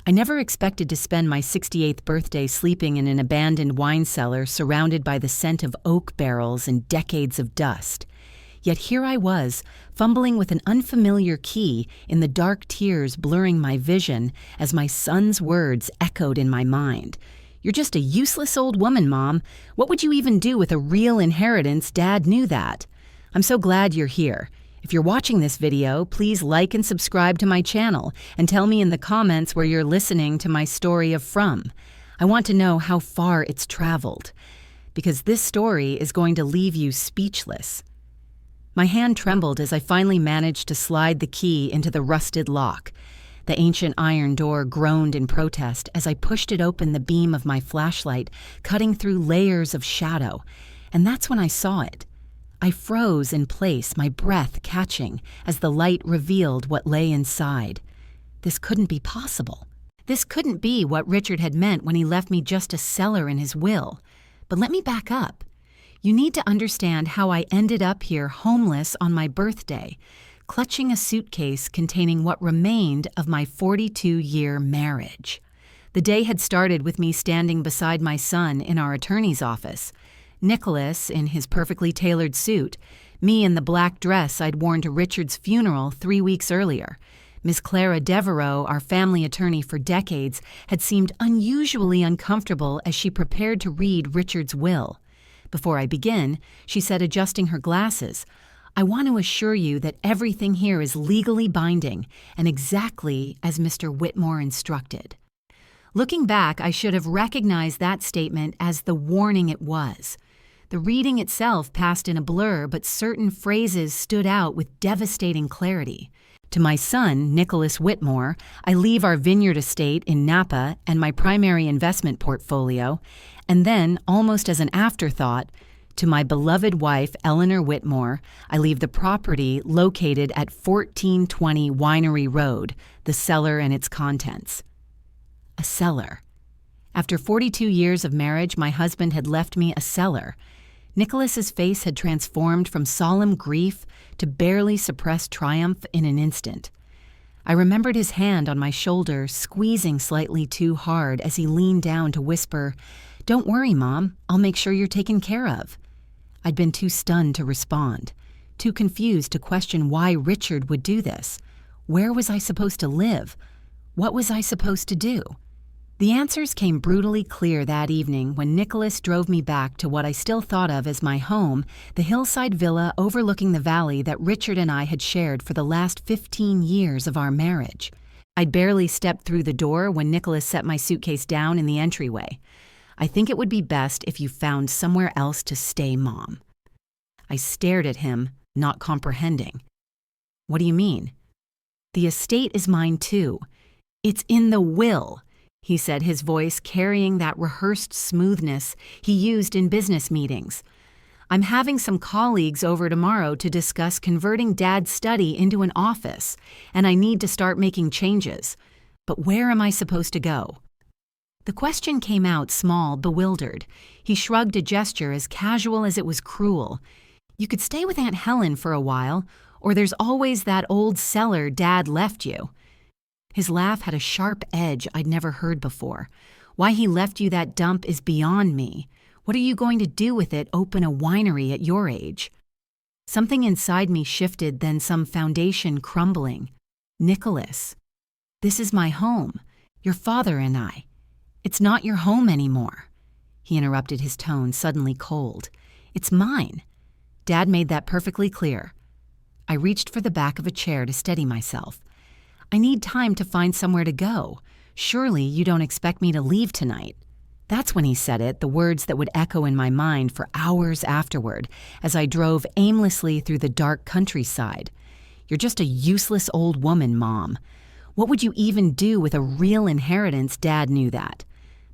I never expected to spend my 68th birthday sleeping in an abandoned wine cellar surrounded by the scent of oak barrels and decades of dust. Yet here I was, fumbling with an unfamiliar key in the dark tears blurring my vision as my son's words echoed in my mind. "You're just a useless old woman, Mom. What would you even do with a real inheritance? Dad knew that." I'm so glad you're here. If you're watching this video, please like and subscribe to my channel and tell me in the comments where you're listening to my story of From. I want to know how far it's traveled, because this story is going to leave you speechless. My hand trembled as I finally managed to slide the key into the rusted lock. The ancient iron door groaned in protest as I pushed it open, the beam of my flashlight cutting through layers of shadow, and that's when I saw it. I froze in place, my breath catching as the light revealed what lay inside. This couldn't be possible. This couldn't be what Richard had meant when he left me just a cellar in his will. But let me back up. You need to understand how I ended up here homeless on my birthday, clutching a suitcase containing what remained of my 42-year marriage. The day had started with me standing beside my son in our attorney's office. Nicholas in his perfectly tailored suit, me in the black dress I'd worn to Richard's funeral 3 weeks earlier. Miss Clara Devereaux, our family attorney for decades, had seemed unusually uncomfortable as she prepared to read Richard's will. Before I begin, she said, adjusting her glasses, "I want to assure you that everything here is legally binding and exactly as Mr. Whitmore instructed." Looking back, I should have recognized that statement as the warning it was. The reading itself passed in a blur, but certain phrases stood out with devastating clarity. To my son, Nicholas Whitmore, I leave our vineyard estate in Napa and my primary investment portfolio, and then, almost as an afterthought, to my beloved wife, Eleanor Whitmore, I leave the property located at 1420 Winery Road, the cellar and its contents. A cellar. After 42 years of marriage, my husband had left me a cellar. Nicholas's face had transformed from solemn grief to barely suppressed triumph in an instant. I remembered his hand on my shoulder squeezing slightly too hard as he leaned down to whisper, "Don't worry, Mom, I'll make sure you're taken care of." I'd been too stunned to respond, too confused to question why Richard would do this. Where was I supposed to live? What was I supposed to do? The answers came brutally clear that evening when Nicholas drove me back to what I still thought of as my home, the hillside villa overlooking the valley that Richard and I had shared for the last 15 years of our marriage. I'd barely stepped through the door when Nicholas set my suitcase down in the entryway. "I think it would be best if you found somewhere else to stay, Mom." I stared at him, not comprehending. "What do you mean?" "The estate is mine too. It's in the will," he said, his voice carrying that rehearsed smoothness he used in business meetings. "I'm having some colleagues over tomorrow to discuss converting Dad's study into an office, and I need to start making changes. But where am I supposed to go?" The question came out small, bewildered. He shrugged, a gesture as casual as it was cruel. "You could stay with Aunt Helen for a while, or there's always that old cellar Dad left you." His laugh had a sharp edge I'd never heard before. "Why he left you that dump is beyond me. What are you going to do with it, open a winery at your age?" Something inside me shifted, then some foundation crumbling. "Nicholas, this is my home, your father and I. It's not your home anymore." He interrupted, his tone suddenly cold. "It's mine." Dad made that perfectly clear. I reached for the back of a chair to steady myself. "I need time to find somewhere to go. Surely you don't expect me to leave tonight." That's when he said it, the words that would echo in my mind for hours afterward as I drove aimlessly through the dark countryside. "You're just a useless old woman, Mom. What would you even do with a real inheritance? Dad knew that."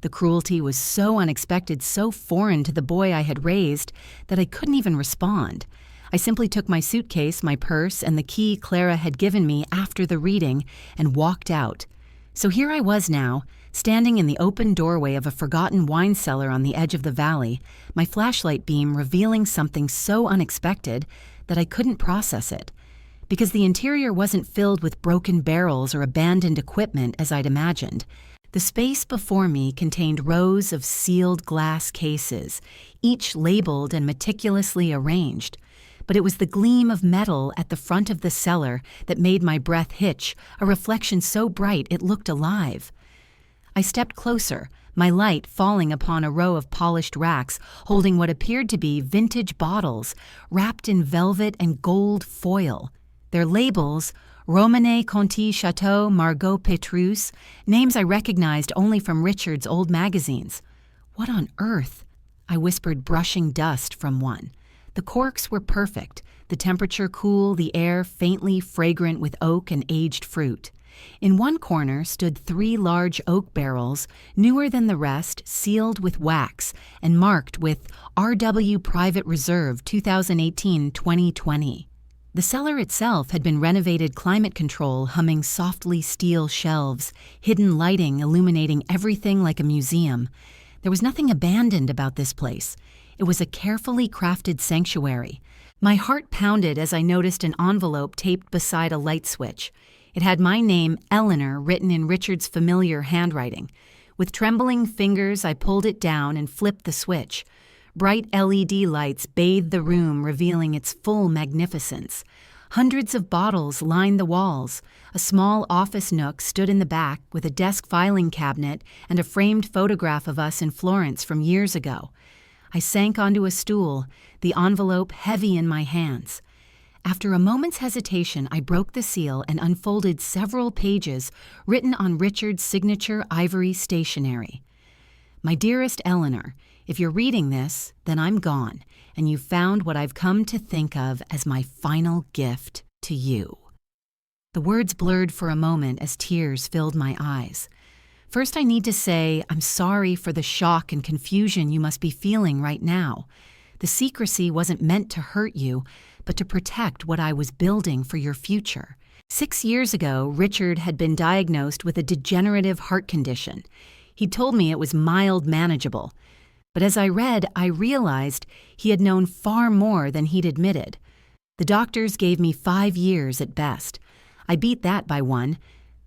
The cruelty was so unexpected, so foreign to the boy I had raised, that I couldn't even respond. I simply took my suitcase, my purse, and the key Clara had given me after the reading and walked out. So here I was now, standing in the open doorway of a forgotten wine cellar on the edge of the valley, my flashlight beam revealing something so unexpected that I couldn't process it. because the interior wasn't filled with broken barrels or abandoned equipment as I'd imagined. The space before me contained rows of sealed glass cases, each labeled and meticulously arranged. But it was the gleam of metal at the front of the cellar that made my breath hitch, a reflection so bright it looked alive. I stepped closer, my light falling upon a row of polished racks holding what appeared to be vintage bottles wrapped in velvet and gold foil. Their labels, Romanée Conti Chateau Margot Petrus, names I recognized only from Richard's old magazines. What on earth? I whispered, brushing dust from one. The corks were perfect, the temperature cool, the air faintly fragrant with oak and aged fruit. In one corner stood 3 large oak barrels, newer than the rest, sealed with wax and marked with R.W. Private Reserve 2018-2020. The cellar itself had been renovated, climate control humming softly, steel shelves, hidden lighting illuminating everything like a museum. There was nothing abandoned about this place. It was a carefully crafted sanctuary. My heart pounded as I noticed an envelope taped beside a light switch. It had my name, Eleanor, written in Richard's familiar handwriting. With trembling fingers, I pulled it down and flipped the switch. Bright LED lights bathed the room, revealing its full magnificence. Hundreds of bottles lined the walls. A small office nook stood in the back with a desk filing cabinet and a framed photograph of us in Florence from years ago. I sank onto a stool, the envelope heavy in my hands. After a moment's hesitation, I broke the seal and unfolded several pages written on Richard's signature ivory stationery. My dearest Eleanor, if you're reading this, then I'm gone, and you've found what I've come to think of as my final gift to you. The words blurred for a moment as tears filled my eyes. First, I need to say I'm sorry for the shock and confusion you must be feeling right now. The secrecy wasn't meant to hurt you, but to protect what I was building for your future. 6 years ago, Richard had been diagnosed with a degenerative heart condition. He told me it was mild manageable. But as I read, I realized he had known far more than he'd admitted. The doctors gave me 5 years at best. I beat that by 1,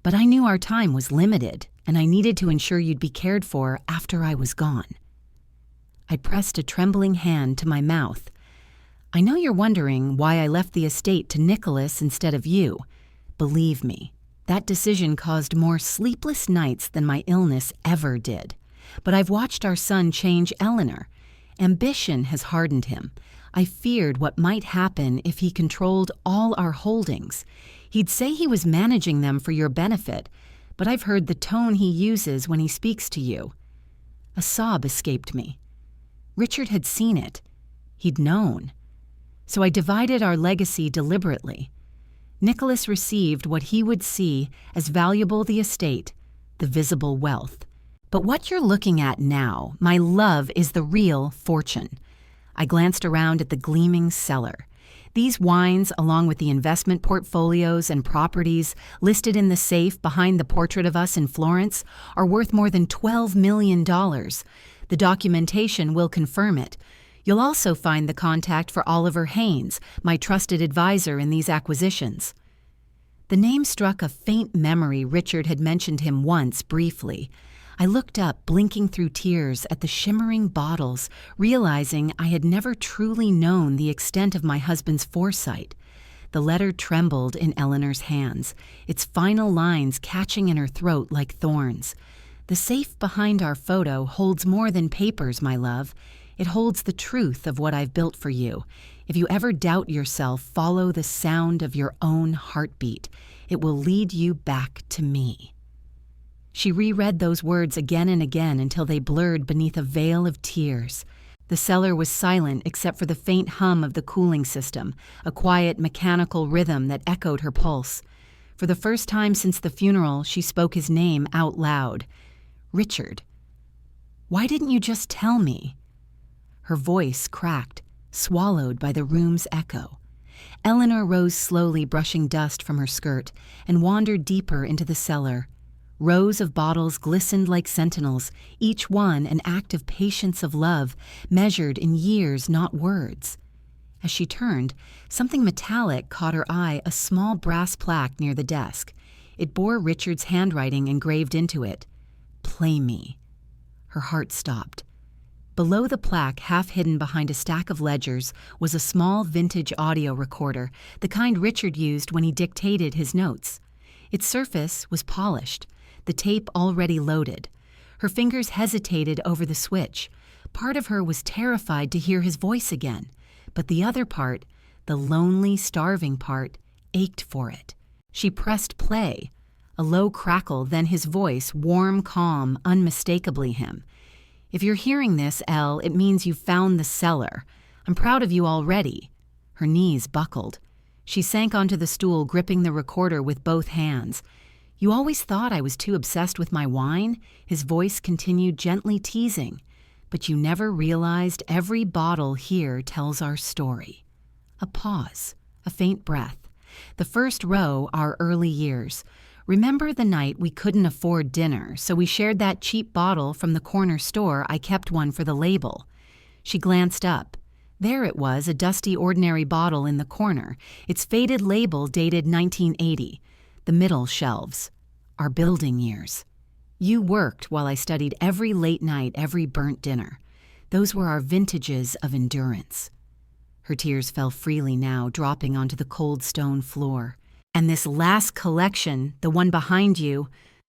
but I knew our time was limited, and I needed to ensure you'd be cared for after I was gone. I pressed a trembling hand to my mouth. I know you're wondering why I left the estate to Nicholas instead of you. Believe me, that decision caused more sleepless nights than my illness ever did. But I've watched our son change Eleanor. Ambition has hardened him. I feared what might happen if he controlled all our holdings. He'd say he was managing them for your benefit, but I've heard the tone he uses when he speaks to you. A sob escaped me. Richard had seen it. He'd known. So I divided our legacy deliberately. Nicholas received what he would see as valuable the estate, the visible wealth. But what you're looking at now, my love, is the real fortune. I glanced around at the gleaming cellar. These wines, along with the investment portfolios and properties listed in the safe behind the portrait of us in Florence, are worth more than $12 million. The documentation will confirm it. You'll also find the contact for Oliver Haynes, my trusted advisor in these acquisitions. The name struck a faint memory. Richard had mentioned him once briefly. I looked up, blinking through tears, at the shimmering bottles, realizing I had never truly known the extent of my husband's foresight. The letter trembled in Eleanor's hands, its final lines catching in her throat like thorns. The safe behind our photo holds more than papers, my love. It holds the truth of what I've built for you. If you ever doubt yourself, follow the sound of your own heartbeat. It will lead you back to me. She reread those words again and again until they blurred beneath a veil of tears. The cellar was silent except for the faint hum of the cooling system, a quiet mechanical rhythm that echoed her pulse. For the first time since the funeral, she spoke his name out loud. Richard. Why didn't you just tell me? Her voice cracked, swallowed by the room's echo. Eleanor rose slowly, brushing dust from her skirt, and wandered deeper into the cellar. Rows of bottles glistened like sentinels, each one an act of patience of love, measured in years, not words. As she turned, something metallic caught her eye, a small brass plaque near the desk. It bore Richard's handwriting engraved into it. "Play me." Her heart stopped. Below the plaque, half hidden behind a stack of ledgers, was a small vintage audio recorder, the kind Richard used when he dictated his notes. Its surface was polished, the tape already loaded. Her fingers hesitated over the switch. Part of her was terrified to hear his voice again, but the other part, the lonely, starving part, ached for it. She pressed play. A low crackle, then his voice, warm, calm, unmistakably him. "If you're hearing this, Elle, it means you've found the cellar. I'm proud of you already." Her knees buckled. She sank onto the stool, gripping the recorder with both hands. "You always thought I was too obsessed with my wine?" His voice continued, gently teasing. "But you never realized every bottle here tells our story." A pause, a faint breath. The first row, our early years. "Remember the night we couldn't afford dinner, so we shared that cheap bottle from the corner store. I kept one for the label." She glanced up. There it was, a dusty, ordinary bottle in the corner, its faded label dated 1980. The middle shelves. Our building years. "You worked while I studied every late night, every burnt dinner. Those were our vintages of endurance." Her tears fell freely now, dropping onto the cold stone floor. "And this last collection, the one behind you,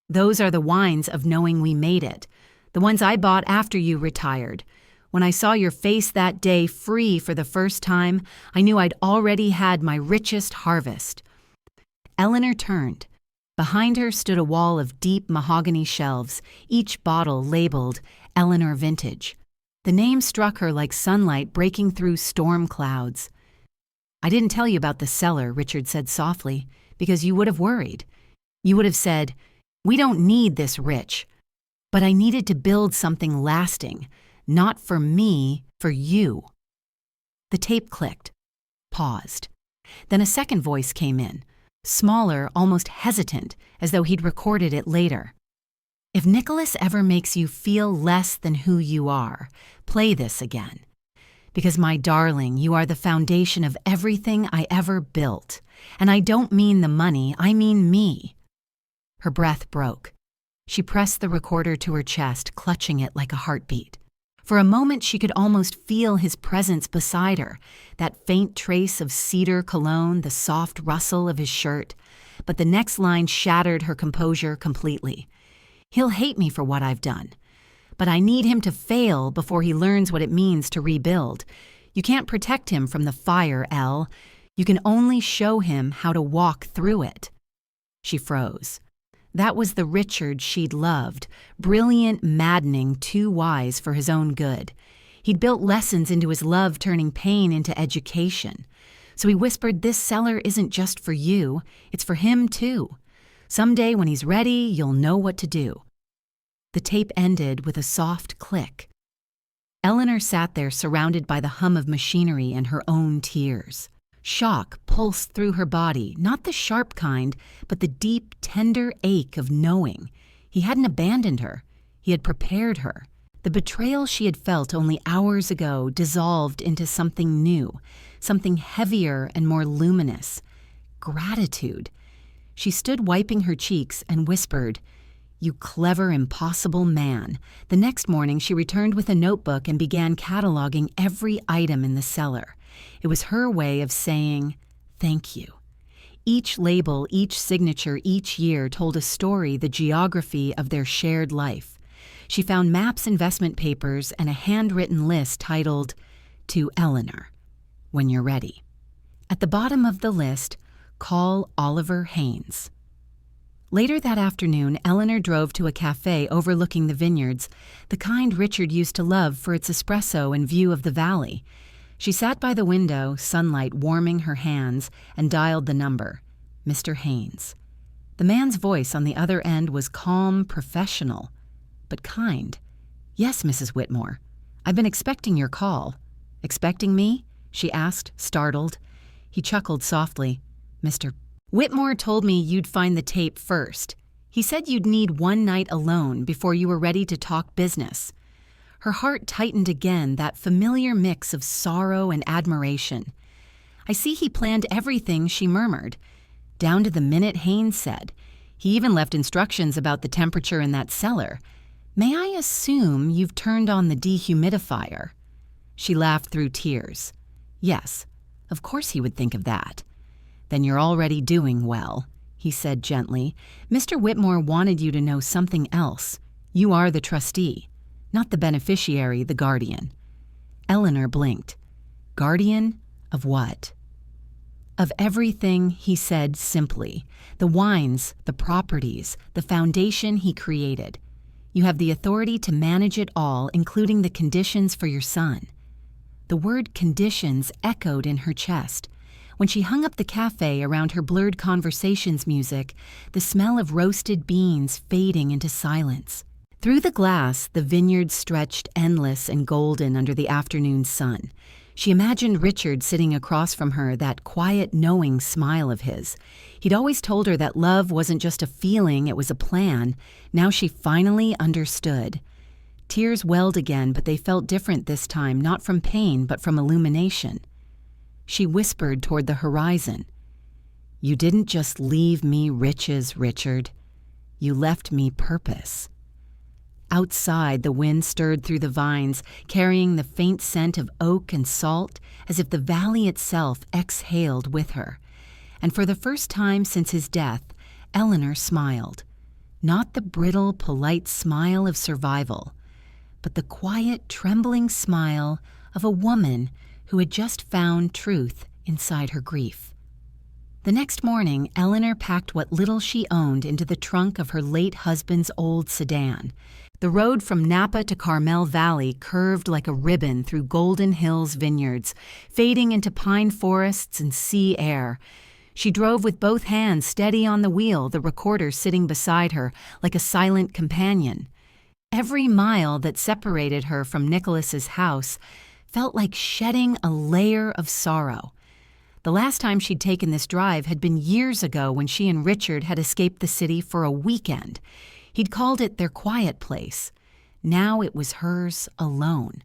those are the wines of knowing we made it. The ones I bought after you retired. When I saw your face that day, free for the first time, I knew I'd already had my richest harvest." Eleanor turned. Behind her stood a wall of deep mahogany shelves, each bottle labeled Eleanor Vintage. The name struck her like sunlight breaking through storm clouds. "I didn't tell you about the cellar," Richard said softly, "because you would have worried. You would have said, 'We don't need this rich.' But I needed to build something lasting, not for me, for you." The tape clicked, paused. Then a second voice came in, smaller, almost hesitant, as though he'd recorded it later. "If Nicholas ever makes you feel less than who you are, play this again. Because, my darling, you are the foundation of everything I ever built. And I don't mean the money, I mean me." Her breath broke. She pressed the recorder to her chest, clutching it like a heartbeat. For a moment she could almost feel his presence beside her, that faint trace of cedar cologne, the soft rustle of his shirt. But the next line shattered her composure completely. "He'll hate me for what I've done. But I need him to fail before he learns what it means to rebuild. You can't protect him from the fire, Elle. You can only show him how to walk through it." She froze. That was the Richard she'd loved, brilliant, maddening, too wise for his own good. He'd built lessons into his love, turning pain into education. So he whispered, "This cellar isn't just for you, it's for him too. Someday when he's ready, you'll know what to do." The tape ended with a soft click. Eleanor sat there surrounded by the hum of machinery and her own tears. Shock pulsed through her body, not the sharp kind, but the deep, tender ache of knowing. He hadn't abandoned her. He had prepared her. The betrayal she had felt only hours ago dissolved into something new, something heavier and more luminous. Gratitude. She stood wiping her cheeks and whispered, "You clever, impossible man." The next morning she returned with a notebook and began cataloging every item in the cellar. It was her way of saying, "Thank you." Each label, each signature, each year told a story, the geography of their shared life. She found maps, investment papers, and a handwritten list titled, "To Eleanor, when you're ready." At the bottom of the list, "Call Oliver Haynes." Later that afternoon, Eleanor drove to a cafe overlooking the vineyards, the kind Richard used to love for its espresso and view of the valley. She sat by the window, sunlight warming her hands, and dialed the number, Mr. Haynes. The man's voice on the other end was calm, professional, but kind. "Yes, Mrs. Whitmore. I've been expecting your call." "Expecting me?" she asked, startled. He chuckled softly. "Mr. Whitmore told me you'd find the tape first. He said you'd need one night alone before you were ready to talk business." Her heart tightened again, that familiar mix of sorrow and admiration. I see he planned everything, she murmured. Down to the minute, Haynes said. He even left instructions about the temperature in that cellar. May I assume you've turned on the dehumidifier? She laughed through tears. Yes, of course he would think of that. Then you're already doing well, he said gently. Mr. Whitmore wanted you to know something else. You are the trustee, not the beneficiary, the guardian. Eleanor blinked. Guardian of what? Of everything, he said simply. The wines, the properties, the foundation he created. You have the authority to manage it all, including the conditions for your son. The word conditions echoed in her chest. When she hung up the cafe around her blurred conversations music, the smell of roasted beans fading into silence. Through the glass, the vineyard stretched endless and golden under the afternoon sun. She imagined Richard sitting across from her, that quiet, knowing smile of his. He'd always told her that love wasn't just a feeling, it was a plan. Now she finally understood. Tears welled again, but they felt different this time, not from pain, but from illumination. She whispered toward the horizon. You didn't just leave me riches, Richard. You left me purpose. Outside, the wind stirred through the vines, carrying the faint scent of oak and salt, as if the valley itself exhaled with her. And for the first time since his death, Eleanor smiled. Not the brittle, polite smile of survival, but the quiet, trembling smile of a woman who had just found truth inside her grief. The next morning, Eleanor packed what little she owned into the trunk of her late husband's old sedan. The road from Napa to Carmel Valley curved like a ribbon through Golden Hills vineyards, fading into pine forests and sea air. She drove with both hands steady on the wheel, the recorder sitting beside her like a silent companion. Every mile that separated her from Nicholas's house felt like shedding a layer of sorrow. The last time she'd taken this drive had been years ago when she and Richard had escaped the city for a weekend. He'd called it their quiet place. Now it was hers alone.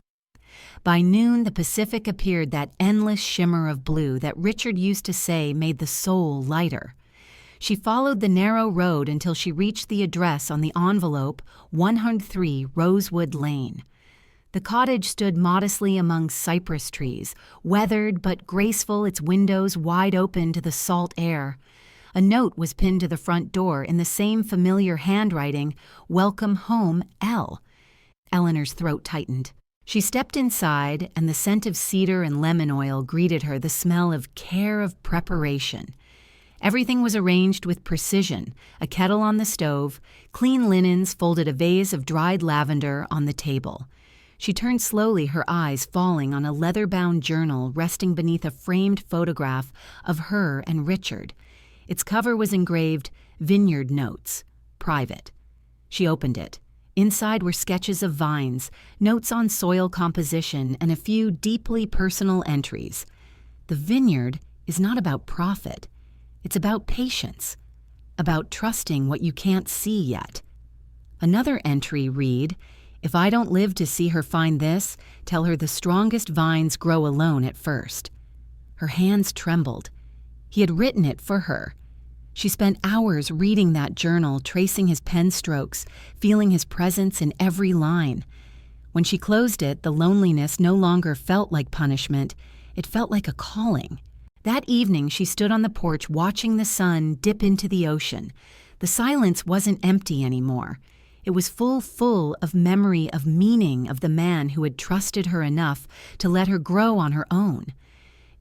By noon, the Pacific appeared that endless shimmer of blue that Richard used to say made the soul lighter. She followed the narrow road until she reached the address on the envelope, 103 Rosewood Lane. The cottage stood modestly among cypress trees, weathered but graceful, its windows wide open to the salt air. A note was pinned to the front door in the same familiar handwriting, "Welcome home, Elle." Eleanor's throat tightened. She stepped inside, and the scent of cedar and lemon oil greeted her, the smell of care, of preparation. Everything was arranged with precision, a kettle on the stove, clean linens folded, a vase of dried lavender on the table. She turned slowly, her eyes falling on a leather-bound journal resting beneath a framed photograph of her and Richard. Its cover was engraved, "Vineyard Notes, Private." She opened it. Inside were sketches of vines, notes on soil composition, and a few deeply personal entries. The vineyard is not about profit. It's about patience, about trusting what you can't see yet. Another entry read, "If I don't live to see her find this, tell her the strongest vines grow alone at first." Her hands trembled. He had written it for her. She spent hours reading that journal, tracing his pen strokes, feeling his presence in every line. When she closed it, the loneliness no longer felt like punishment. It felt like a calling. That evening, she stood on the porch watching the sun dip into the ocean. The silence wasn't empty anymore. It was full of memory, of meaning, of the man who had trusted her enough to let her grow on her own.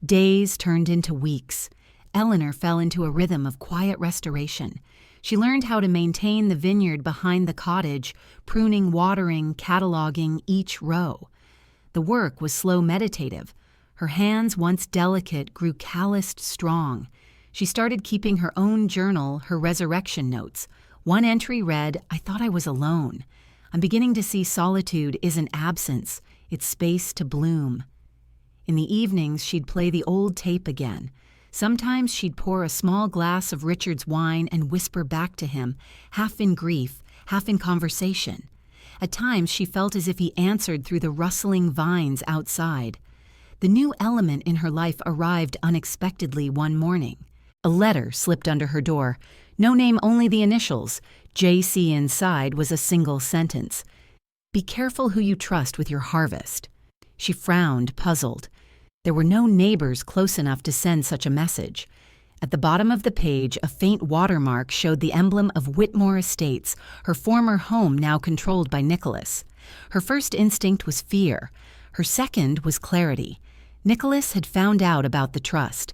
Days turned into weeks. Eleanor fell into a rhythm of quiet restoration. She learned how to maintain the vineyard behind the cottage, pruning, watering, cataloging each row. The work was slow, meditative. Her hands, once delicate, grew calloused strong. She started keeping her own journal, her resurrection notes. One entry read, "I thought I was alone. I'm beginning to see solitude isn't absence, it's space to bloom." In the evenings, she'd play the old tape again. Sometimes she'd pour a small glass of Richard's wine and whisper back to him, half in grief, half in conversation. At times, she felt as if he answered through the rustling vines outside. The new element in her life arrived unexpectedly one morning. A letter slipped under her door. No name, only the initials. JC inside was a single sentence. Be careful who you trust with your harvest. She frowned, puzzled. There were no neighbors close enough to send such a message. At the bottom of the page, a faint watermark showed the emblem of Whitmore Estates, her former home now controlled by Nicholas. Her first instinct was fear. Her second was clarity. Nicholas had found out about the trust.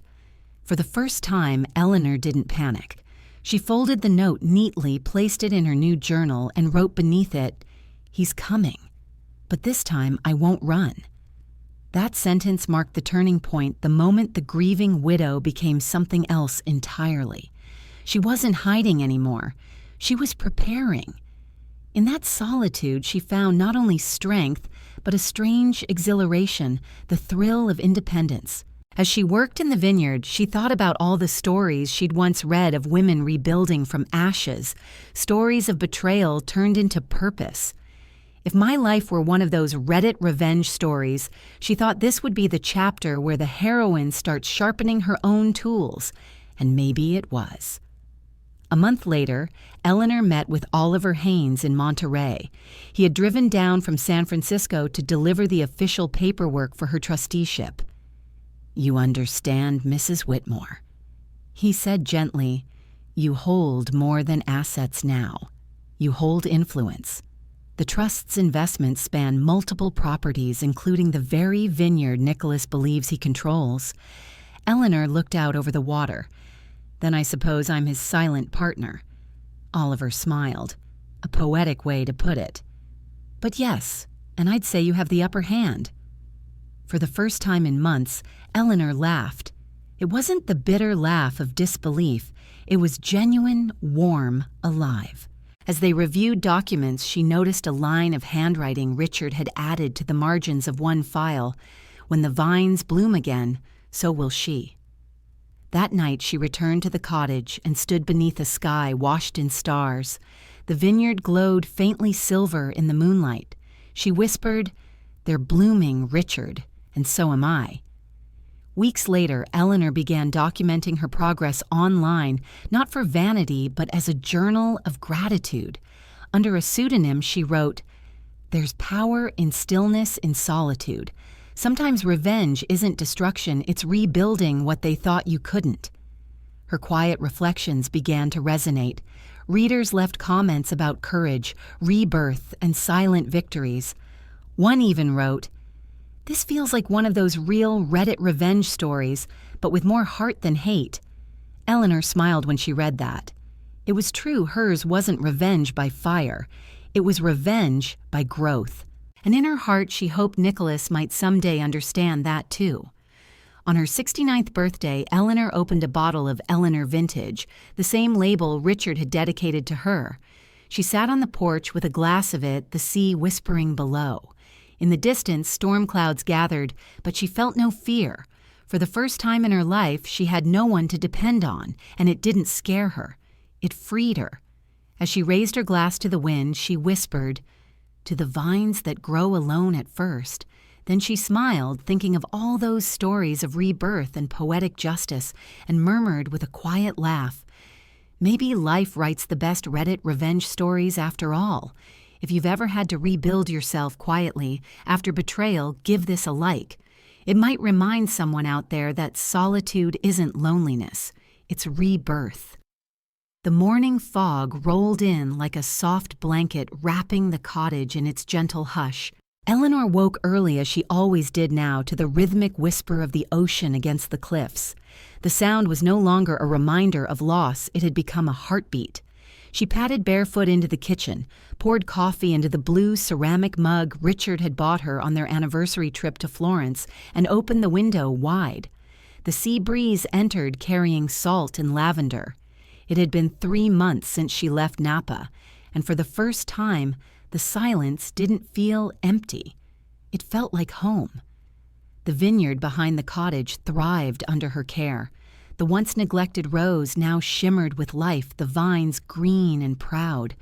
For the first time, Eleanor didn't panic. She folded the note neatly, placed it in her new journal, and wrote beneath it, "He's coming. But this time I won't run." That sentence marked the turning point the moment the grieving widow became something else entirely. She wasn't hiding anymore. She was preparing. In that solitude, she found not only strength, but a strange exhilaration, the thrill of independence. As she worked in the vineyard, she thought about all the stories she'd once read of women rebuilding from ashes, stories of betrayal turned into purpose. If my life were one of those Reddit revenge stories, she thought this would be the chapter where the heroine starts sharpening her own tools, and maybe it was. A month later, Eleanor met with Oliver Haynes in Monterey. He had driven down from San Francisco to deliver the official paperwork for her trusteeship. "You understand, Mrs. Whitmore," he said gently. "You hold more than assets now. You hold influence. The trust's investments span multiple properties, including the very vineyard Nicholas believes he controls." Eleanor looked out over the water. "Then I suppose I'm his silent partner." Oliver smiled. A poetic way to put it. "But yes, and I'd say you have the upper hand." For the first time in months, Eleanor laughed. It wasn't the bitter laugh of disbelief. It was genuine, warm, alive. As they reviewed documents, she noticed a line of handwriting Richard had added to the margins of one file. "When the vines bloom again, so will she." That night she returned to the cottage and stood beneath a sky washed in stars. The vineyard glowed faintly silver in the moonlight. She whispered, "They're blooming, Richard, and so am I." Weeks later, Eleanor began documenting her progress online, not for vanity, but as a journal of gratitude. Under a pseudonym, she wrote, "There's power in stillness, in solitude. Sometimes revenge isn't destruction, it's rebuilding what they thought you couldn't." Her quiet reflections began to resonate. Readers left comments about courage, rebirth, and silent victories. One even wrote, "This feels like one of those real Reddit revenge stories, but with more heart than hate." Eleanor smiled when she read that. It was true hers wasn't revenge by fire. It was revenge by growth. And in her heart, she hoped Nicholas might someday understand that too. On her 69th birthday, Eleanor opened a bottle of Eleanor Vintage, the same label Richard had dedicated to her. She sat on the porch with a glass of it, the sea whispering below. In the distance, storm clouds gathered, but she felt no fear. For the first time in her life, she had no one to depend on, and it didn't scare her. It freed her. As she raised her glass to the wind, she whispered, "To the vines that grow alone at first." Then she smiled, thinking of all those stories of rebirth and poetic justice, and murmured with a quiet laugh, "Maybe life writes the best Reddit revenge stories after all. If you've ever had to rebuild yourself quietly after betrayal, give this a like. It might remind someone out there that solitude isn't loneliness, it's rebirth." The morning fog rolled in like a soft blanket wrapping the cottage in its gentle hush. Eleanor woke early, as she always did now, to the rhythmic whisper of the ocean against the cliffs. The sound was no longer a reminder of loss, it had become a heartbeat. She padded barefoot into the kitchen, poured coffee into the blue ceramic mug Richard had bought her on their anniversary trip to Florence, and opened the window wide. The sea breeze entered carrying salt and lavender. It had been 3 months since she left Napa, and for the first time, the silence didn't feel empty. It felt like home. The vineyard behind the cottage thrived under her care. The once neglected rows now shimmered with life, the vines green and proud.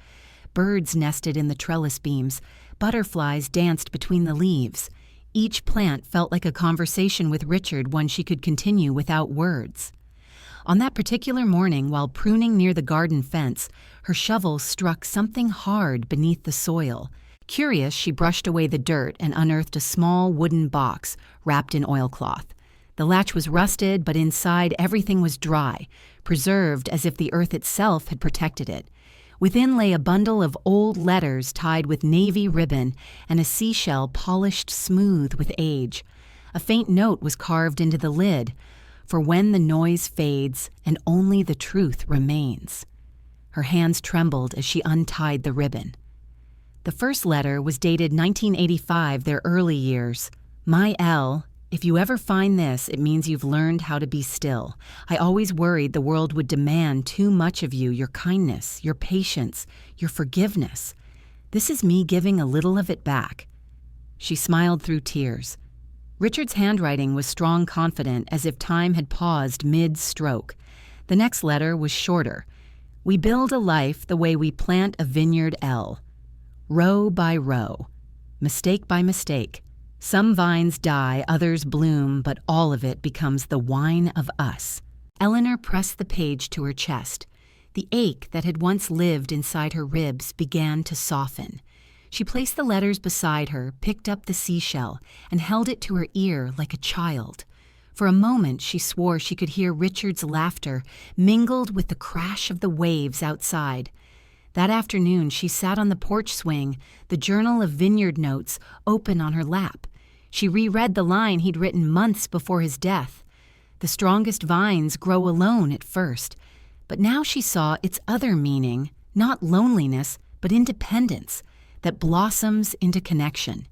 Birds nested in the trellis beams. Butterflies danced between the leaves. Each plant felt like a conversation with Richard, one she could continue without words. On that particular morning, while pruning near the garden fence, her shovel struck something hard beneath the soil. Curious, she brushed away the dirt and unearthed a small wooden box wrapped in oilcloth. The latch was rusted, but inside everything was dry, preserved as if the earth itself had protected it. Within lay a bundle of old letters tied with navy ribbon and a seashell polished smooth with age. A faint note was carved into the lid, "For when the noise fades and only the truth remains." Her hands trembled as she untied the ribbon. The first letter was dated 1985, their early years. "My Elle, if you ever find this, it means you've learned how to be still. I always worried the world would demand too much of you, your kindness, your patience, your forgiveness. This is me giving a little of it back." She smiled through tears. Richard's handwriting was strong, confident, as if time had paused mid-stroke. The next letter was shorter. "We build a life the way we plant a vineyard Elle. Row by row, mistake by mistake. Some vines die, others bloom, but all of it becomes the wine of us." Eleanor pressed the page to her chest. The ache that had once lived inside her ribs began to soften. She placed the letters beside her, picked up the seashell, and held it to her ear like a child. For a moment she swore she could hear Richard's laughter mingled with the crash of the waves outside. That afternoon she sat on the porch swing, the journal of vineyard notes open on her lap. She reread the line he'd written months before his death. The strongest vines grow alone at first, but now she saw its other meaning, not loneliness, but independence, that blossoms into connection.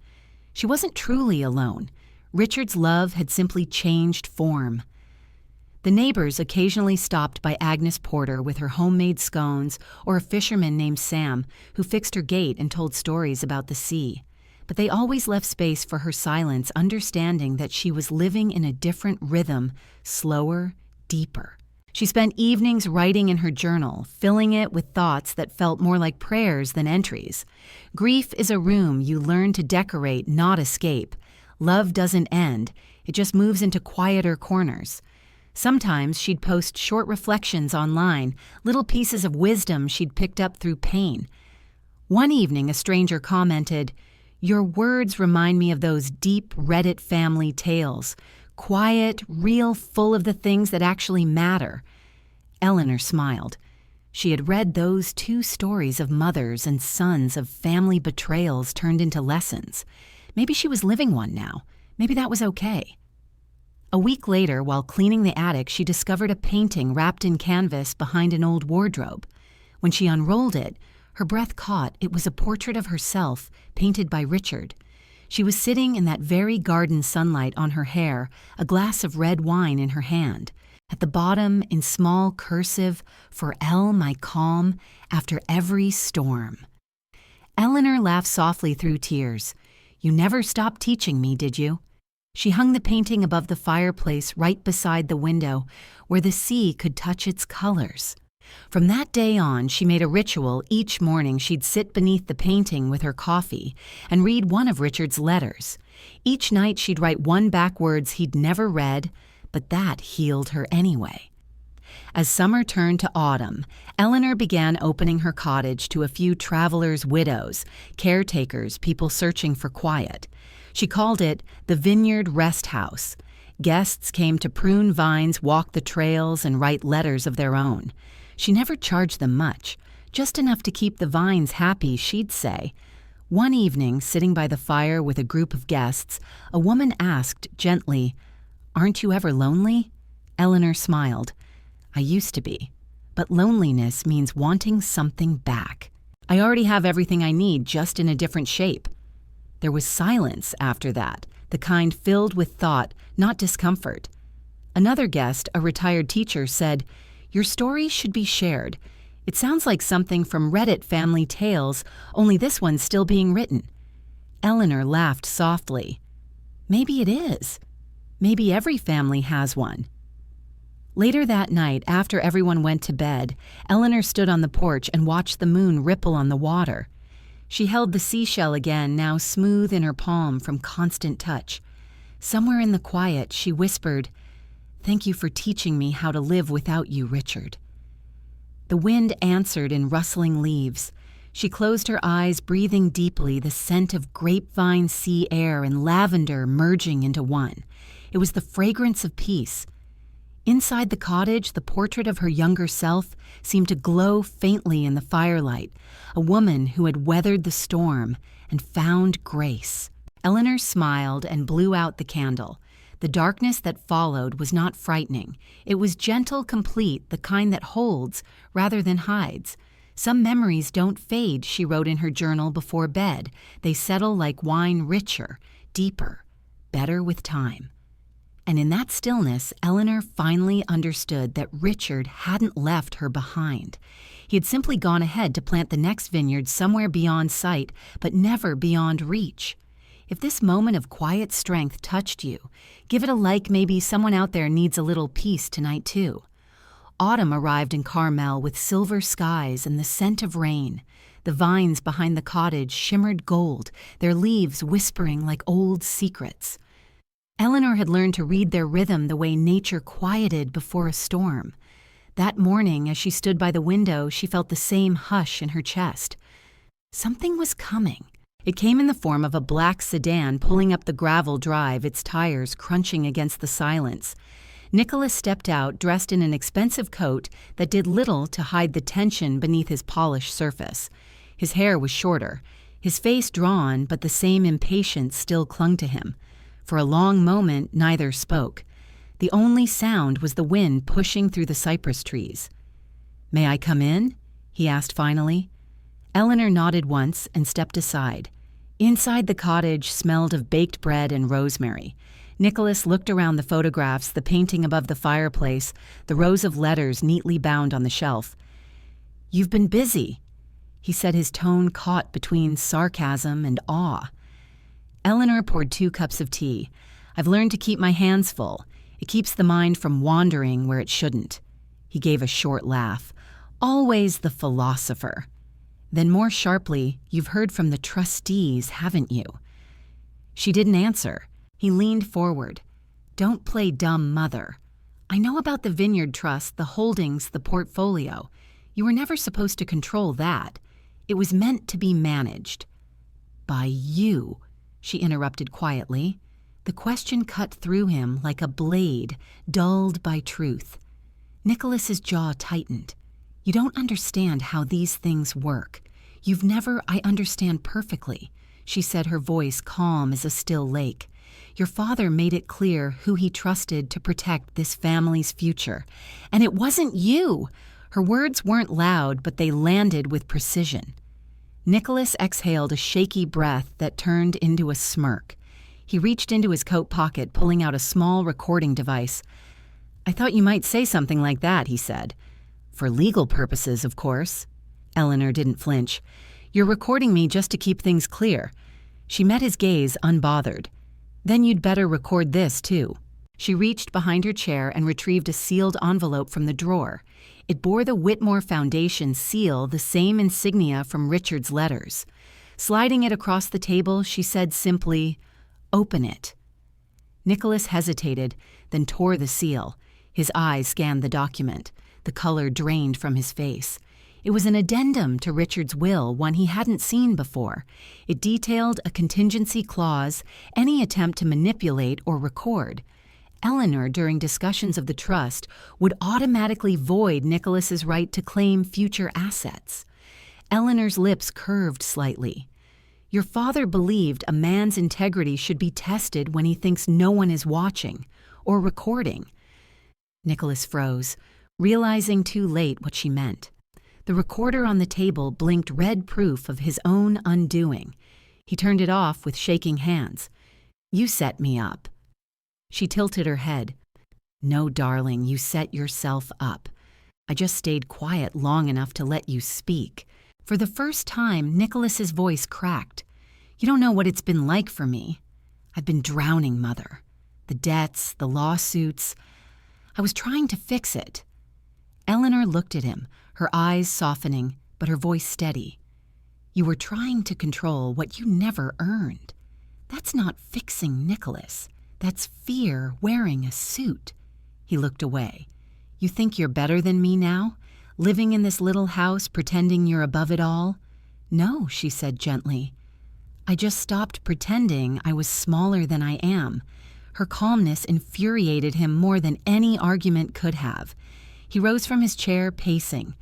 She wasn't truly alone. Richard's love had simply changed form. The neighbors occasionally stopped by Agnes Porter with her homemade scones, or a fisherman named Sam who fixed her gate and told stories about the sea. But they always left space for her silence, understanding that she was living in a different rhythm, slower, deeper. She spent evenings writing in her journal, filling it with thoughts that felt more like prayers than entries. Grief is a room you learn to decorate, not escape. Love doesn't end. It just moves into quieter corners. Sometimes she'd post short reflections online, little pieces of wisdom she'd picked up through pain. One evening, a stranger commented, "Your words remind me of those deep Reddit family tales. Quiet, real, full of the things that actually matter." Eleanor smiled. She had read those 2 stories of mothers and sons, of family betrayals turned into lessons. Maybe she was living one now. Maybe that was okay. A week later, while cleaning the attic, she discovered a painting wrapped in canvas behind an old wardrobe. When she unrolled it, her breath caught. It was a portrait of herself, painted by Richard. She was sitting in that very garden sunlight on her hair, a glass of red wine in her hand. At the bottom, in small cursive, "For Elle, my calm, after every storm." Eleanor laughed softly through tears. "You never stopped teaching me, did you?" She hung the painting above the fireplace right beside the window, where the sea could touch its colors. From that day on, she made a ritual. Each morning she'd sit beneath the painting with her coffee and read one of Richard's letters. Each night she'd write one back words he'd never read, but that healed her anyway. As summer turned to autumn, Eleanor began opening her cottage to a few travelers' widows, caretakers, people searching for quiet. She called it the Vineyard Rest House. Guests came to prune vines, walk the trails, and write letters of their own. She never charged them much, just enough to keep the vines happy, she'd say. One evening, sitting by the fire with a group of guests, a woman asked gently, "Aren't you ever lonely?" Eleanor smiled. "I used to be, but loneliness means wanting something back. I already have everything I need, just in a different shape." There was silence after that, the kind filled with thought, not discomfort. Another guest, a retired teacher, said, "Your story should be shared. It sounds like something from Reddit family tales, only this one's still being written." Eleanor laughed softly. Maybe it is. Maybe every family has one. Later that night, after everyone went to bed, Eleanor stood on the porch and watched the moon ripple on the water. She held the seashell again, now smooth in her palm from constant touch. Somewhere in the quiet, she whispered, "Thank you for teaching me how to live without you, Richard." The wind answered in rustling leaves. She closed her eyes, breathing deeply, the scent of grapevine sea air and lavender merging into one. It was the fragrance of peace. Inside the cottage, the portrait of her younger self seemed to glow faintly in the firelight, a woman who had weathered the storm and found grace. Eleanor smiled and blew out the candle. The darkness that followed was not frightening. It was gentle, complete, the kind that holds rather than hides. "Some memories don't fade," she wrote in her journal before bed. "They settle like wine, richer, deeper, better with time." And in that stillness, Eleanor finally understood that Richard hadn't left her behind. He had simply gone ahead to plant the next vineyard somewhere beyond sight, but never beyond reach. If this moment of quiet strength touched you, give it a like. Maybe someone out there needs a little peace tonight too. Autumn arrived in Carmel with silver skies and the scent of rain. The vines behind the cottage shimmered gold, their leaves whispering like old secrets. Eleanor had learned to read their rhythm the way nature quieted before a storm. That morning, as she stood by the window, she felt the same hush in her chest. Something was coming. It came in the form of a black sedan pulling up the gravel drive, its tires crunching against the silence. Nicholas stepped out, dressed in an expensive coat that did little to hide the tension beneath his polished surface. His hair was shorter, his face drawn, but the same impatience still clung to him. For a long moment, neither spoke. The only sound was the wind pushing through the cypress trees. "May I come in?" he asked finally. Eleanor nodded once and stepped aside. Inside the cottage smelled of baked bread and rosemary. Nicholas looked around the photographs, the painting above the fireplace, the rows of letters neatly bound on the shelf. "You've been busy," he said, his tone caught between sarcasm and awe. Eleanor poured 2 cups of tea. "I've learned to keep my hands full. It keeps the mind from wandering where it shouldn't." He gave a short laugh. "Always the philosopher." Then more sharply, "You've heard from the trustees, haven't you?" She didn't answer. He leaned forward. "Don't play dumb mother. I know about the Vineyard Trust, the holdings, the portfolio. You were never supposed to control that. It was meant to be managed." "By you," she interrupted quietly. The question cut through him like a blade, dulled by truth. Nicholas's jaw tightened. "You don't understand how these things work. You've never—" "I understand perfectly," she said, her voice calm as a still lake. "Your father made it clear who he trusted to protect this family's future. And it wasn't you!" Her words weren't loud, but they landed with precision. Nicholas exhaled a shaky breath that turned into a smirk. He reached into his coat pocket, pulling out a small recording device. "I thought you might say something like that," he said. "For legal purposes, of course." Eleanor didn't flinch. "You're recording me just to keep things clear." She met his gaze unbothered. "Then you'd better record this, too." She reached behind her chair and retrieved a sealed envelope from the drawer. It bore the Whitmore Foundation seal, the same insignia from Richard's letters. Sliding it across the table, she said simply, "Open it." Nicholas hesitated, then tore the seal. His eyes scanned the document. The color drained from his face. It was an addendum to Richard's will, one he hadn't seen before. It detailed a contingency clause, any attempt to manipulate or record. Eleanor, during discussions of the trust, would automatically void Nicholas's right to claim future assets. Eleanor's lips curved slightly. "Your father believed a man's integrity should be tested when he thinks no one is watching or recording." Nicholas froze, realizing too late what she meant. The recorder on the table blinked red proof of his own undoing. He turned it off with shaking hands. "You set me up." She tilted her head. "No, darling, you set yourself up. I just stayed quiet long enough to let you speak." For the first time, Nicholas's voice cracked. "You don't know what it's been like for me. I've been drowning, Mother. The debts, the lawsuits. I was trying to fix it." Eleanor looked at him, her eyes softening, but her voice steady. You were trying to control what you never earned. That's not fixing Nicholas. That's fear wearing a suit. He looked away. You think you're better than me now? Living in this little house pretending you're above it all? No, she said gently. I just stopped pretending I was smaller than I am. Her calmness infuriated him more than any argument could have. He rose from his chair, pacing.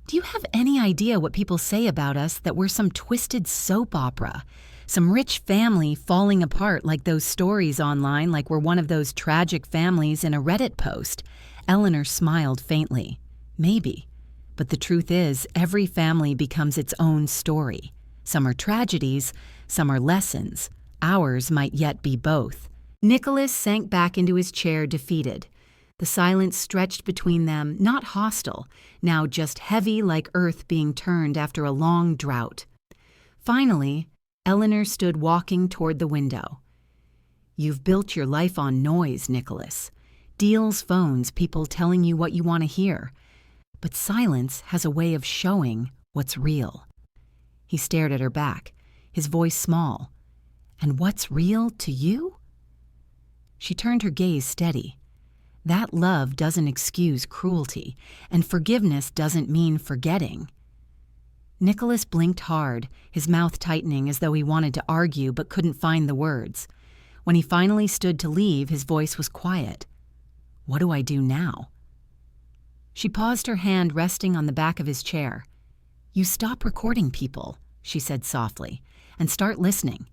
Do you have any idea what people say about us, that we're some twisted soap opera? Some rich family falling apart like those stories online, like we're one of those tragic families in a Reddit post? Eleanor smiled faintly. Maybe. But the truth is, every family becomes its own story. Some are tragedies, some are lessons. Ours might yet be both. Nicholas sank back into his chair, defeated. The silence stretched between them, not hostile, now just heavy like earth being turned after a long drought. Finally, Eleanor stood walking toward the window. You've built your life on noise, Nicholas. Deals, phones, people telling you what you want to hear. But silence has a way of showing what's real. He stared at her back, his voice small. And what's real to you? She turned her gaze steady. That love doesn't excuse cruelty, and forgiveness doesn't mean forgetting. Nicholas blinked hard, his mouth tightening as though he wanted to argue but couldn't find the words. When he finally stood to leave, his voice was quiet. What do I do now? She paused, her hand resting on the back of his chair. You stop recording people, she said softly, and start listening.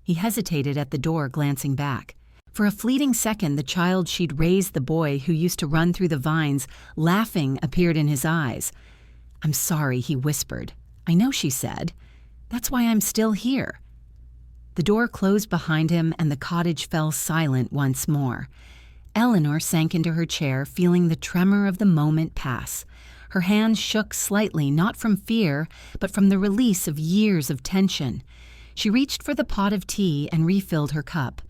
He hesitated at the door, glancing back. For a fleeting second, the child she'd raised, the boy who used to run through the vines, laughing, appeared in his eyes. I'm sorry, he whispered. I know, she said. That's why I'm still here. The door closed behind him, and the cottage fell silent once more. Eleanor sank into her chair, feeling the tremor of the moment pass. Her hands shook slightly, not from fear, but from the release of years of tension. She reached for the pot of tea and refilled her cup.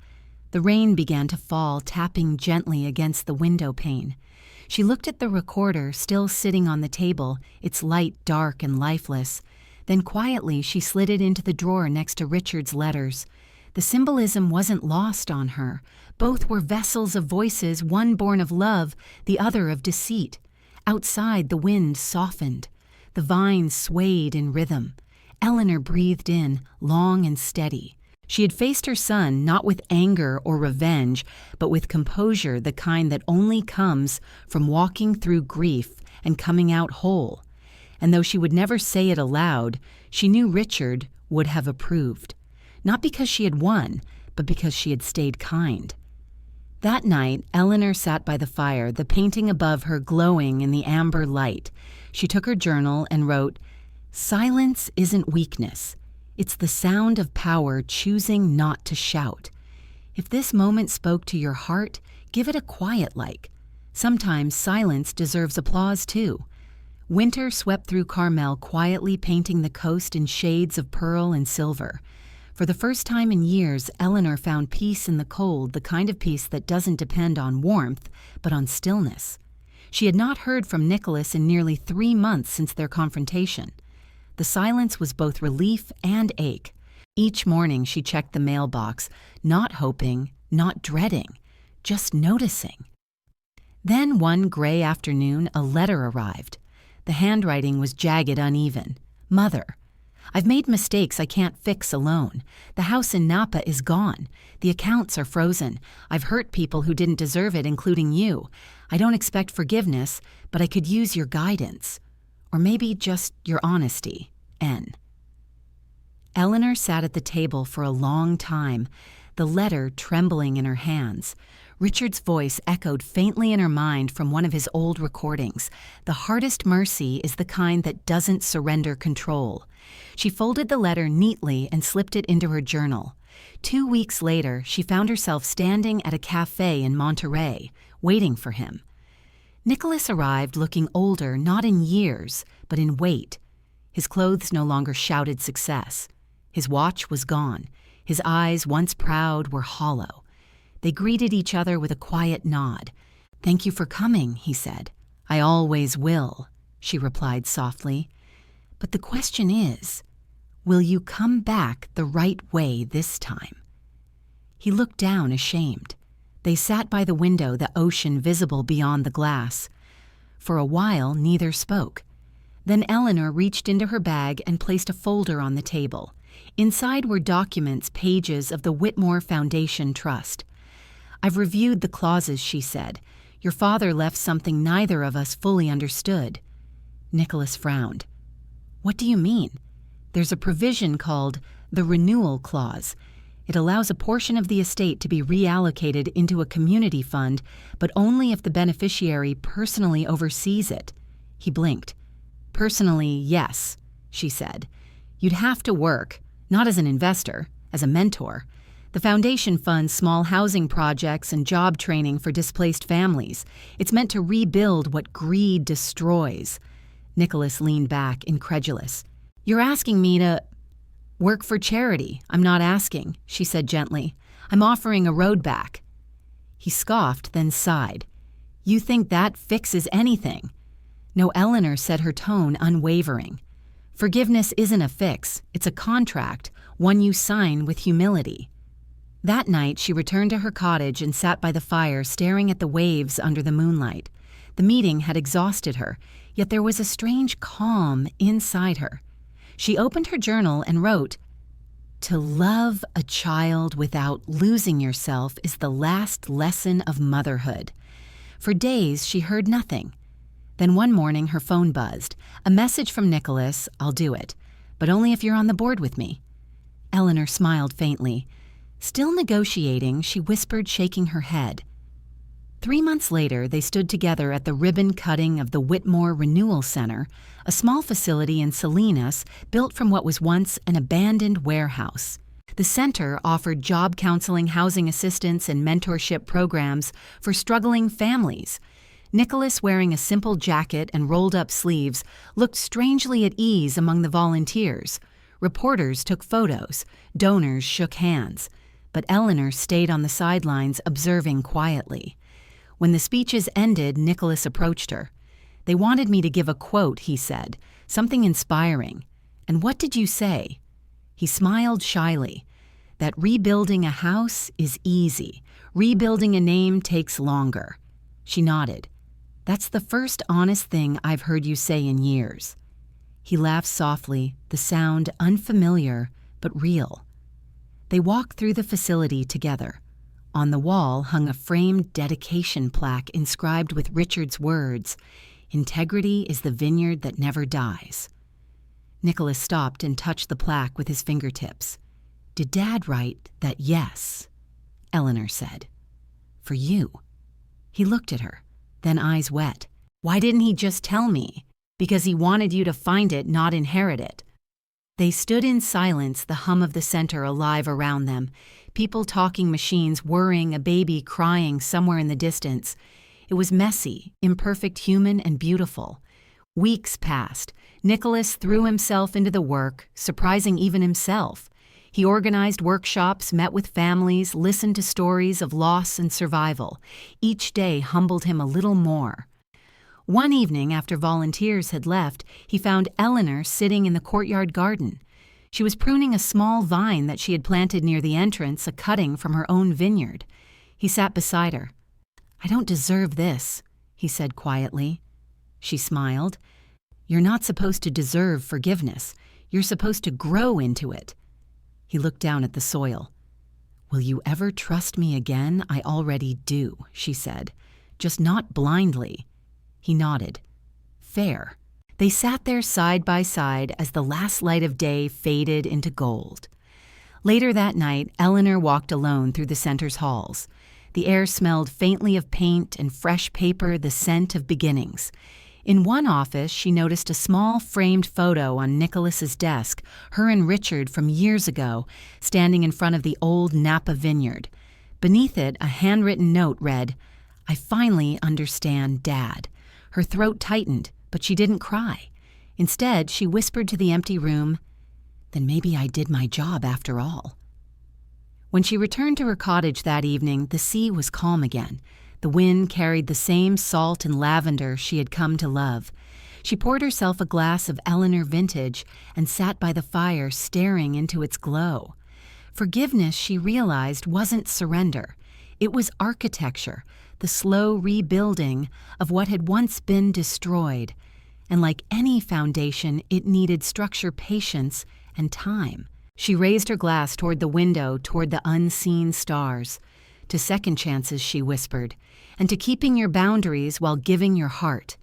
The rain began to fall, tapping gently against the window pane. She looked at the recorder, still sitting on the table, its light dark and lifeless. Then quietly she slid it into the drawer next to Richard's letters. The symbolism wasn't lost on her. Both were vessels of voices, one born of love, the other of deceit. Outside, the wind softened. The vines swayed in rhythm. Eleanor breathed in, long and steady. She had faced her son not with anger or revenge, but with composure, the kind that only comes from walking through grief and coming out whole. And though she would never say it aloud, she knew Richard would have approved. Not because she had won, but because she had stayed kind. That night, Eleanor sat by the fire, the painting above her glowing in the amber light. She took her journal and wrote, Silence isn't weakness. It's the sound of power choosing not to shout. If this moment spoke to your heart, give it a quiet like. Sometimes silence deserves applause too. Winter swept through Carmel, quietly painting the coast in shades of pearl and silver. For the first time in years, Eleanor found peace in the cold, the kind of peace that doesn't depend on warmth, but on stillness. She had not heard from Nicholas in nearly 3 months since their confrontation. The silence was both relief and ache. Each morning she checked the mailbox, not hoping, not dreading, just noticing. Then one gray afternoon, a letter arrived. The handwriting was jagged, uneven. Mother. I've made mistakes I can't fix alone. The house in Napa is gone. The accounts are frozen. I've hurt people who didn't deserve it, including you. I don't expect forgiveness, but I could use your guidance. Or maybe just your honesty. N. Eleanor sat at the table for a long time, the letter trembling in her hands. Richard's voice echoed faintly in her mind from one of his old recordings. The hardest mercy is the kind that doesn't surrender control. She folded the letter neatly and slipped it into her journal. 2 weeks later, she found herself standing at a cafe in Monterey, waiting for him. Nicholas arrived looking older, not in years, but in weight. His clothes no longer shouted success. His watch was gone. His eyes, once proud, were hollow. They greeted each other with a quiet nod. Thank you for coming, he said. I always will, she replied softly. But the question is, Will you come back the right way this time? He looked down, ashamed. They sat by the window, the ocean visible beyond the glass. For a while, neither spoke. Then Eleanor reached into her bag and placed a folder on the table. Inside were documents, pages of the Whitmore Foundation Trust. I've reviewed the clauses, she said. Your father left something neither of us fully understood. Nicholas frowned. What do you mean? There's a provision called the Renewal Clause. It allows a portion of the estate to be reallocated into a community fund, but only if the beneficiary personally oversees it. He blinked. Personally, yes, she said. You'd have to work, not as an investor, as a mentor. The foundation funds small housing projects and job training for displaced families. It's meant to rebuild what greed destroys. Nicholas leaned back, incredulous. You're asking me to work for charity. I'm not asking, she said gently. I'm offering a road back. He scoffed, then sighed. You think that fixes anything? No, Eleanor said, her tone unwavering. Forgiveness isn't a fix. It's a contract, one you sign with humility. That night, she returned to her cottage and sat by the fire, staring at the waves under the moonlight. The meeting had exhausted her, yet there was a strange calm inside her. She opened her journal and wrote, "To love a child without losing yourself is the last lesson of motherhood." For days, she heard nothing. Then one morning, her phone buzzed. A message from Nicholas, "I'll do it, but only if you're on the board with me." Eleanor smiled faintly. Still negotiating, she whispered, shaking her head. 3 months later, they stood together at the ribbon cutting of the Whitmore Renewal Center, a small facility in Salinas built from what was once an abandoned warehouse. The center offered job counseling, housing assistance, and mentorship programs for struggling families. Nicholas, wearing a simple jacket and rolled-up sleeves, looked strangely at ease among the volunteers. Reporters took photos. Donors shook hands. But Eleanor stayed on the sidelines, observing quietly. When the speeches ended, Nicholas approached her. "They wanted me to give a quote," he said, "something inspiring. And what did you say?" He smiled shyly. "That rebuilding a house is easy. Rebuilding a name takes longer." She nodded. "That's the first honest thing I've heard you say in years." He laughed softly, the sound unfamiliar but real. They walked through the facility together. On the wall hung a framed dedication plaque inscribed with Richard's words, "Integrity is the vineyard that never dies." Nicholas stopped and touched the plaque with his fingertips. "Did Dad write that yes?" Eleanor said. "For you." He looked at her, then eyes wet. "Why didn't he just tell me?" "Because he wanted you to find it, not inherit it." They stood in silence, the hum of the center alive around them. People talking, machines whirring, a baby crying somewhere in the distance. It was messy, imperfect, human, and beautiful. Weeks passed. Nicholas threw himself into the work, surprising even himself. He organized workshops, met with families, listened to stories of loss and survival. Each day humbled him a little more. One evening, after volunteers had left, he found Eleanor sitting in the courtyard garden. She was pruning a small vine that she had planted near the entrance, a cutting from her own vineyard. He sat beside her. "I don't deserve this," he said quietly. She smiled. "You're not supposed to deserve forgiveness. You're supposed to grow into it." He looked down at the soil. "Will you ever trust me again? I already do," she said. "Just not blindly." He nodded. "Fair." They sat there side by side as the last light of day faded into gold. Later that night, Eleanor walked alone through the center's halls. The air smelled faintly of paint and fresh paper, the scent of beginnings. In one office, she noticed a small framed photo on Nicholas's desk, her and Richard from years ago, standing in front of the old Napa vineyard. Beneath it, a handwritten note read, "I finally understand Dad." Her throat tightened, but she didn't cry. Instead, she whispered to the empty room, "Then maybe I did my job after all." When she returned to her cottage that evening, the sea was calm again. The wind carried the same salt and lavender she had come to love. She poured herself a glass of Eleanor Vintage and sat by the fire staring into its glow. Forgiveness, she realized, wasn't surrender. It was architecture, the slow rebuilding of what had once been destroyed. And like any foundation, it needed structure, patience, and time. She raised her glass toward the window, toward the unseen stars. To second chances, she whispered, and to keeping your boundaries while giving your heart.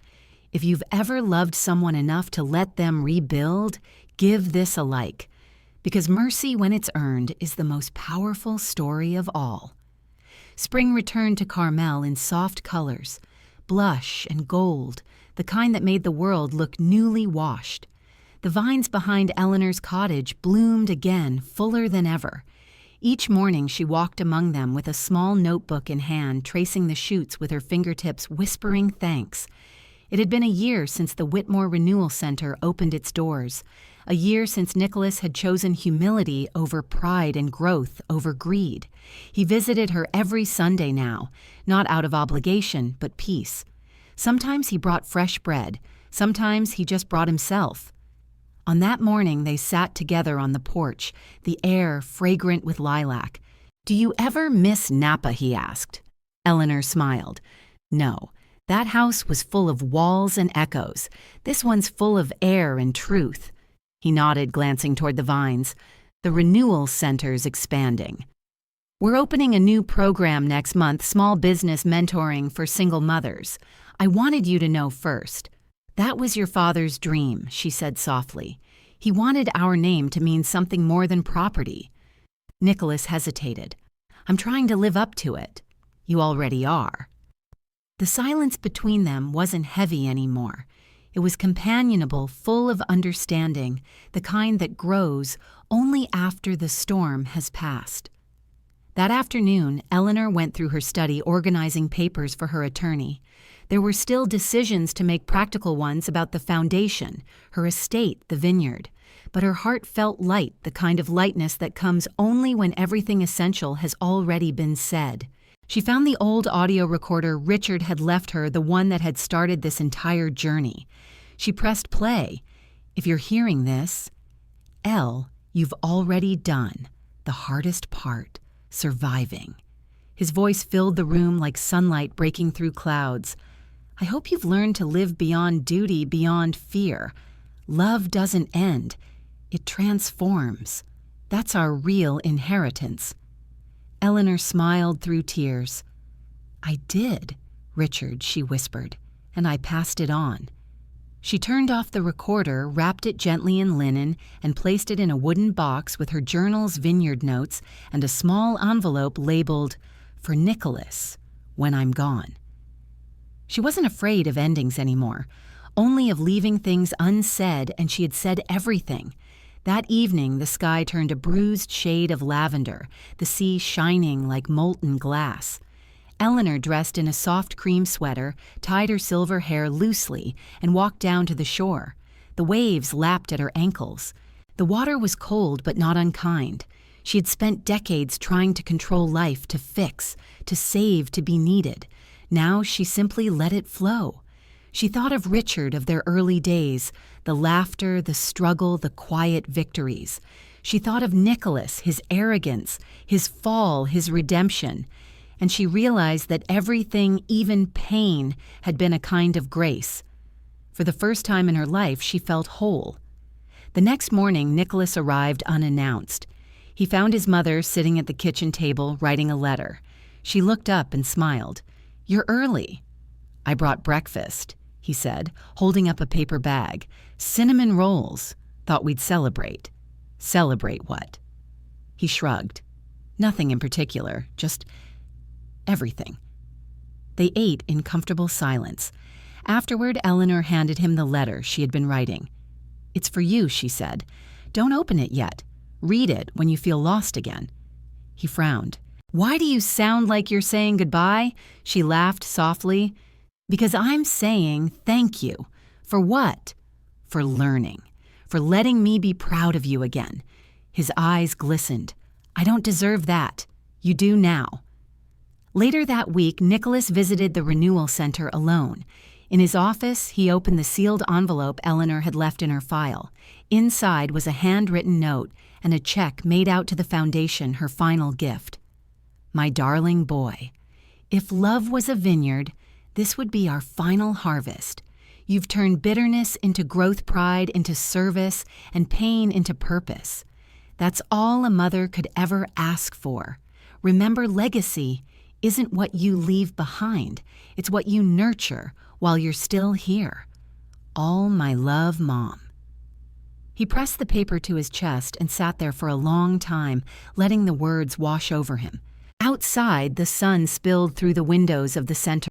If you've ever loved someone enough to let them rebuild, give this a like. Because mercy, when it's earned, is the most powerful story of all. Spring returned to Carmel in soft colors, blush and gold, the kind that made the world look newly washed. The vines behind Eleanor's cottage bloomed again, fuller than ever. Each morning she walked among them with a small notebook in hand, tracing the shoots with her fingertips, whispering thanks. It had been a year since the Whitmore Renewal Center opened its doors, a year since Nicholas had chosen humility over pride and growth over greed. He visited her every Sunday now, not out of obligation, but peace. Sometimes he brought fresh bread, sometimes he just brought himself. On that morning they sat together on the porch, the air fragrant with lilac. "Do you ever miss Napa?" he asked. Eleanor smiled. "No. That house was full of walls and echoes. This one's full of air and truth." He nodded, glancing toward the vines. "The Renewal Center's expanding. We're opening a new program next month, small business mentoring for single mothers. I wanted you to know first. That was your father's dream," she said softly. "He wanted our name to mean something more than property." Nicholas hesitated. "I'm trying to live up to it." "You already are." The silence between them wasn't heavy anymore. It was companionable, full of understanding, the kind that grows only after the storm has passed. That afternoon, Eleanor went through her study organizing papers for her attorney. There were still decisions to make, practical ones about the foundation, her estate, the vineyard. But her heart felt light, the kind of lightness that comes only when everything essential has already been said. She found the old audio recorder Richard had left her, the one that had started this entire journey. She pressed play. "If you're hearing this, Elle, you've already done the hardest part, surviving." His voice filled the room like sunlight breaking through clouds. "I hope you've learned to live beyond duty, beyond fear. Love doesn't end. It transforms. That's our real inheritance." Eleanor smiled through tears. "I did, Richard," she whispered, "and I passed it on." She turned off the recorder, wrapped it gently in linen, and placed it in a wooden box with her journal's vineyard notes and a small envelope labeled, "For Nicholas, when I'm gone." She wasn't afraid of endings anymore, only of leaving things unsaid, and she had said everything. That evening, the sky turned a bruised shade of lavender, the sea shining like molten glass. Eleanor, dressed in a soft cream sweater, tied her silver hair loosely and walked down to the shore. The waves lapped at her ankles. The water was cold but not unkind. She had spent decades trying to control life, to fix, to save, to be needed. Now she simply let it flow. She thought of Richard, of their early days, the laughter, the struggle, the quiet victories. She thought of Nicholas, his arrogance, his fall, his redemption. And she realized that everything, even pain, had been a kind of grace. For the first time in her life, she felt whole. The next morning, Nicholas arrived unannounced. He found his mother sitting at the kitchen table, writing a letter. She looked up and smiled. "You're early." "I brought breakfast," he said, holding up a paper bag. "Cinnamon rolls. Thought we'd celebrate." "Celebrate what?" He shrugged. "Nothing in particular, just everything." They ate in comfortable silence. Afterward, Eleanor handed him the letter she had been writing. "It's for you," she said. "Don't open it yet. Read it when you feel lost again." He frowned. "Why do you sound like you're saying goodbye?" She laughed softly. "Because I'm saying thank you." "For what?" "For learning. For letting me be proud of you again." His eyes glistened. "I don't deserve that. You do now." Later that week, Nicholas visited the Renewal Center alone. In his office, he opened the sealed envelope Eleanor had left in her file. Inside was a handwritten note and a check made out to the foundation, her final gift. My darling boy, if love was a vineyard, this would be our final harvest. You've turned bitterness into growth, pride into service, and pain into purpose. That's all a mother could ever ask for. Remember, legacy isn't what you leave behind. It's what you nurture while you're still here. All my love, Mom. He pressed the paper to his chest and sat there for a long time, letting the words wash over him. Outside, the sun spilled through the windows of the center.